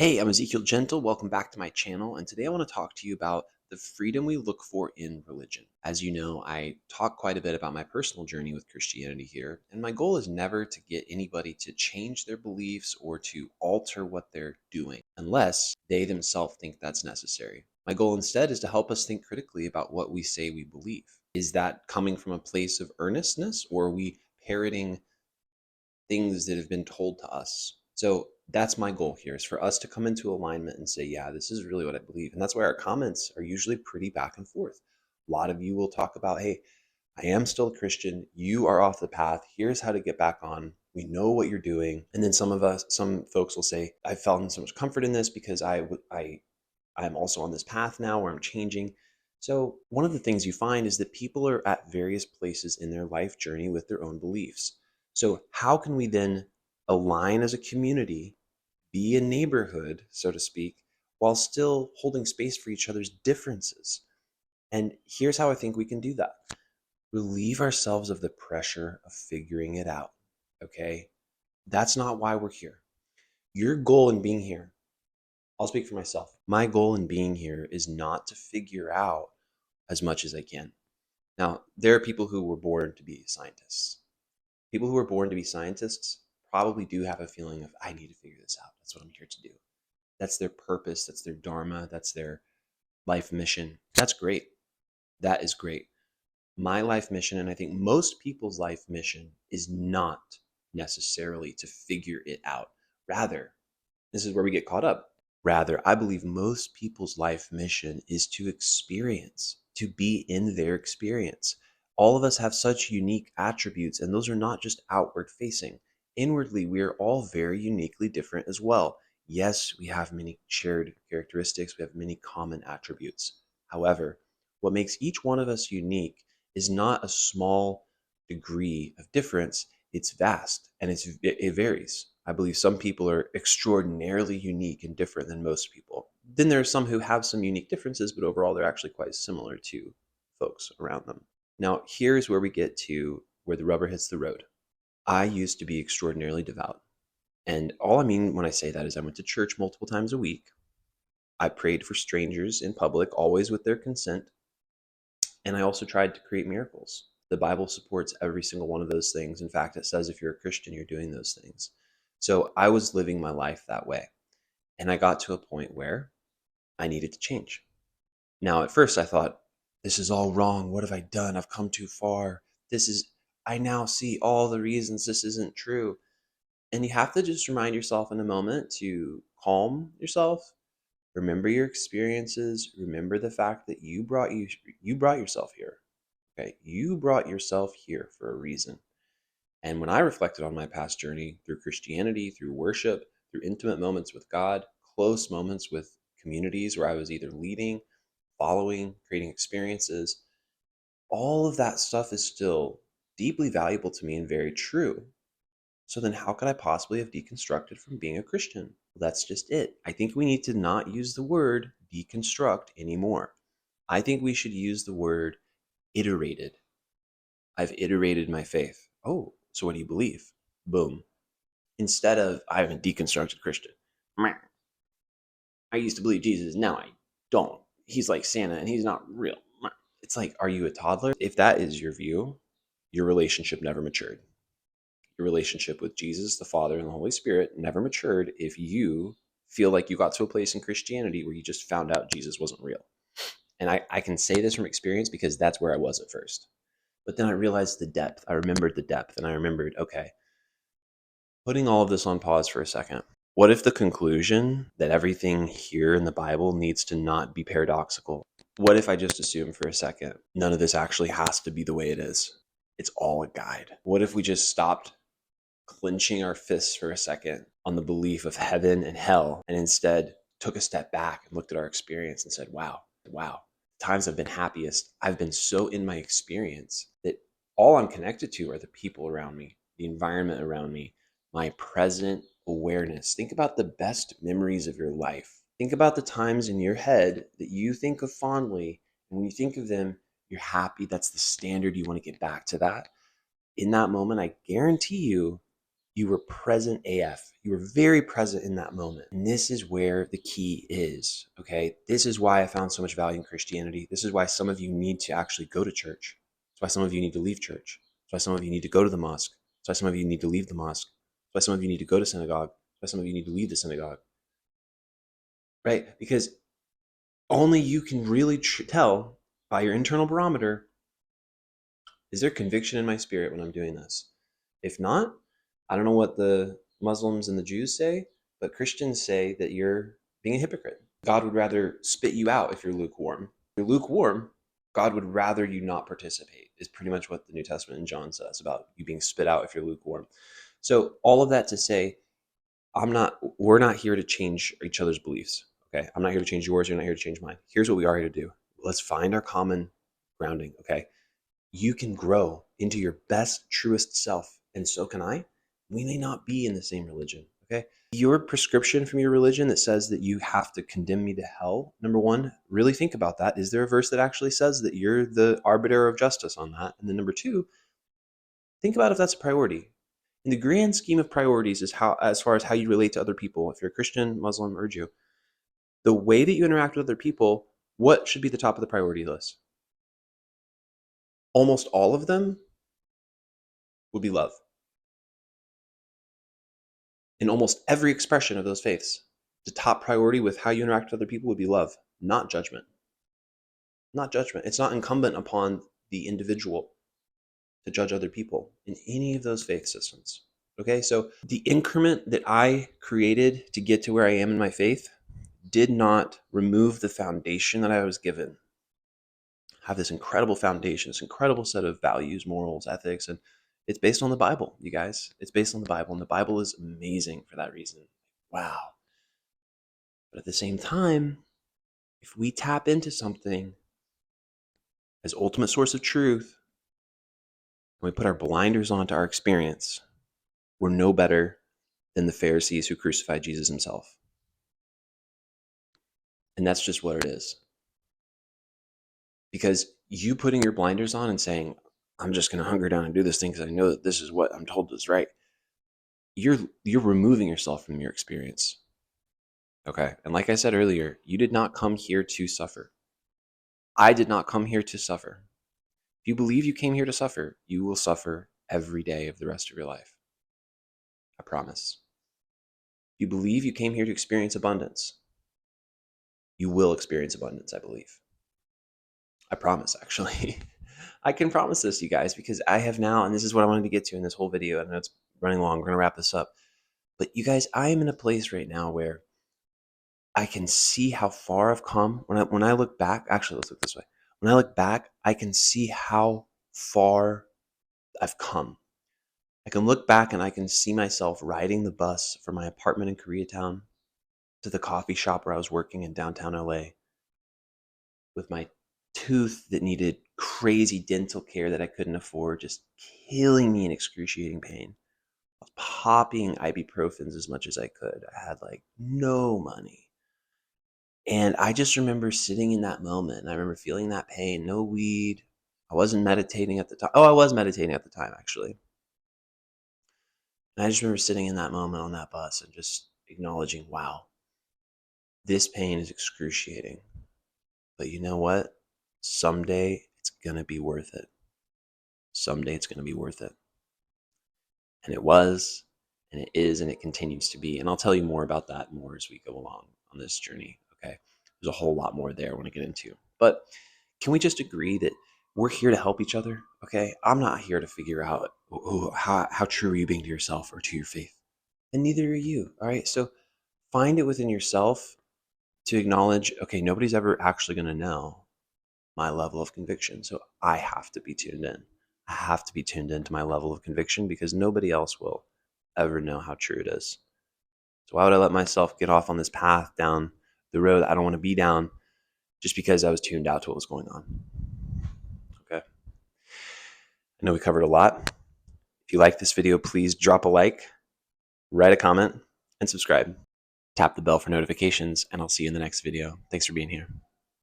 Hey, I'm Ezekiel Gentle. Welcome back to my channel. And today I want to talk to you about the freedom we look for in religion. As you know, I talk quite a bit about my personal journey with Christianity here. And my goal is never to get anybody to change their beliefs or to alter what they're doing, unless they themselves think that's necessary. My goal instead is to help us think critically about what we say we believe. Is that coming from a place of earnestness, or are we parroting things that have been told to us? So that's my goal here, is for us to come into alignment and say, yeah, this is really what I believe. And that's why our comments are usually pretty back and forth. A lot of you will talk about, hey, I am still a Christian. You are off the path. Here's how to get back on. We know what you're doing. And then some folks will say, I found so much comfort in this because I'm also on this path now where I'm changing. So one of the things you find is that people are at various places in their life journey with their own beliefs. So how can we then align as a community, be a neighborhood, so to speak, while still holding space for each other's differences? And here's how I think we can do that. Relieve ourselves of the pressure of figuring it out. Okay? That's not why we're here. Your goal in being here, I'll speak for myself. My goal in being here is not to figure out as much as I can. Now, there are people who were born to be scientists. People who are born to be scientists probably do have a feeling of, I need to figure this out. That's what I'm here to do. That's their purpose. That's their dharma. That's their life mission. That's great. That is great. My life mission, and I think most people's life mission, is not necessarily to figure it out. Rather, this is where we get caught up. Rather, I believe most people's life mission is to experience, to be in their experience. All of us have such unique attributes, and those are not just outward facing. Inwardly, we are all very uniquely different as well. Yes, we have many shared characteristics, we have many common attributes. However, what makes each one of us unique is not a small degree of difference, it's vast and it varies. I believe some people are extraordinarily unique and different than most people. Then there are some who have some unique differences, but overall they're actually quite similar to folks around them. Now, here's where we get to where the rubber hits the road. I used to be extraordinarily devout. And all I mean when I say that is I went to church multiple times a week. I prayed for strangers in public, always with their consent. And I also tried to create miracles. The Bible supports every single one of those things. In fact, it says if you're a Christian, you're doing those things. So I was living my life that way. And I got to a point where I needed to change. Now, at first, I thought, this is all wrong. What have I done? I've come too far. I now see all the reasons this isn't true. And you have to just remind yourself in a moment to calm yourself. Remember your experiences. Remember the fact that you brought yourself here. Okay, you brought yourself here for a reason. And when I reflected on my past journey through Christianity, through worship, through intimate moments with God, close moments with communities where I was either leading, following, creating experiences, all of that stuff is still deeply valuable to me and very true. So then how could I possibly have deconstructed from being a Christian? Well, that's just it. I think we need to not use the word deconstruct anymore. I think we should use the word iterated. I've iterated my faith. Oh, so what do you believe? Boom. Instead of, I'm a deconstructed Christian. I used to believe Jesus, now I don't. He's like Santa and he's not real. It's like, are you a toddler? If that is your view, your relationship never matured. Your relationship with Jesus, the Father, and the Holy Spirit never matured if you feel like you got to a place in Christianity where you just found out Jesus wasn't real. And I can say this from experience because that's where I was at first. But then I realized the depth. I remembered the depth, and I remembered, okay, putting all of this on pause for a second. What if the conclusion that everything here in the Bible needs to not be paradoxical? What if I just assume for a second none of this actually has to be the way it is? It's all a guide. What if we just stopped clenching our fists for a second on the belief of heaven and hell and instead took a step back and looked at our experience and said, wow, times I've been happiest, I've been so in my experience that all I'm connected to are the people around me, the environment around me, my present awareness. Think about the best memories of your life. Think about the times in your head that you think of fondly. And when you think of them, you're happy. That's the standard. You want to get back to that. In that moment, I guarantee you, You were present AF. You were very present in that moment. And this is where the key is, okay? This is why I found so much value in Christianity. This is why some of you need to actually go to church. That's why some of you need to leave church. That's why some of you need to go to the mosque. That's why some of you need to leave the mosque. That's why some of you need to go to synagogue. That's why some of you need to leave the synagogue, right? Because only you can really tell by your internal barometer, is there conviction in my spirit when I'm doing this? If not, I don't know what the Muslims and the Jews say, but Christians say that you're being a hypocrite. God would rather spit you out if you're lukewarm. If you're lukewarm, God would rather you not participate, is pretty much what the New Testament in John says about you being spit out if you're lukewarm. So all of that to say, we're not here to change each other's beliefs. Okay. I'm not here to change yours. You're not here to change mine. Here's what we are here to do. Let's find our common grounding. Okay. You can grow into your best, truest self, and so can I. We may not be in the same religion, okay? Your prescription from your religion that says that you have to condemn me to hell, number one, really think about that. Is there a verse that actually says that you're the arbiter of justice on that? And then number two, think about if that's a priority. In the grand scheme of priorities is how, as far as how you relate to other people, if you're a Christian, Muslim, or Jew, the way that you interact with other people, what should be the top of the priority list? Almost all of them would be love. In almost every expression of those faiths, the top priority with how you interact with other people would be love, not judgment. Not judgment. It's not incumbent upon the individual to judge other people in any of those faith systems. Okay, so the increment that I created to get to where I am in my faith did not remove the foundation that I was given. I have this incredible foundation, this incredible set of values, morals, ethics, and it's based on the Bible, you guys. It's based on the Bible, and the Bible is amazing for that reason. Wow. But at the same time, if we tap into something as ultimate source of truth, and we put our blinders onto our experience, we're no better than the Pharisees who crucified Jesus himself. And that's just what it is. Because you putting your blinders on and saying, I'm just going to hunker down and do this thing because I know that this is what I'm told is right, you're removing yourself from your experience. Okay? And like I said earlier, you did not come here to suffer. I did not come here to suffer. If you believe you came here to suffer, you will suffer every day of the rest of your life. I promise. If you believe you came here to experience abundance, you will experience abundance, I believe. I promise, actually. I can promise this, you guys, because I have now, and this is what I wanted to get to in this whole video. I know it's running long. We're going to wrap this up. But you guys, I am in a place right now where I can see how far I've come. When I look back, actually, let's look this way. When I look back, I can see how far I've come. I can look back and I can see myself riding the bus from my apartment in Koreatown to the coffee shop where I was working in downtown LA with my tooth that needed crazy dental care that I couldn't afford, just killing me in excruciating pain. I was popping ibuprofens as much as I could. I had like no money. And I just remember sitting in that moment and I remember feeling that pain, no weed. I wasn't meditating at the time. Oh, I was meditating at the time, actually. And I just remember sitting in that moment on that bus and just acknowledging, wow, this pain is excruciating. But you know what? Someday it's going to be worth it. Someday it's going to be worth it. And it was, and it is, and it continues to be. And I'll tell you more about that more as we go along on this journey. Okay. There's a whole lot more there I want to get into. But can we just agree that we're here to help each other? Okay. I'm not here to figure out how true are you being to yourself or to your faith. And neither are you. All right. So find it within yourself to acknowledge, okay, nobody's ever actually going to know my level of conviction. So I have to be tuned in. I have to be tuned into my level of conviction because nobody else will ever know how true it is. So why would I let myself get off on this path down the road that I don't want to be down just because I was tuned out to what was going on? Okay. I know we covered a lot. If you like this video, please drop a like, write a comment, and subscribe. Tap the bell for notifications, and I'll see you in the next video. Thanks for being here.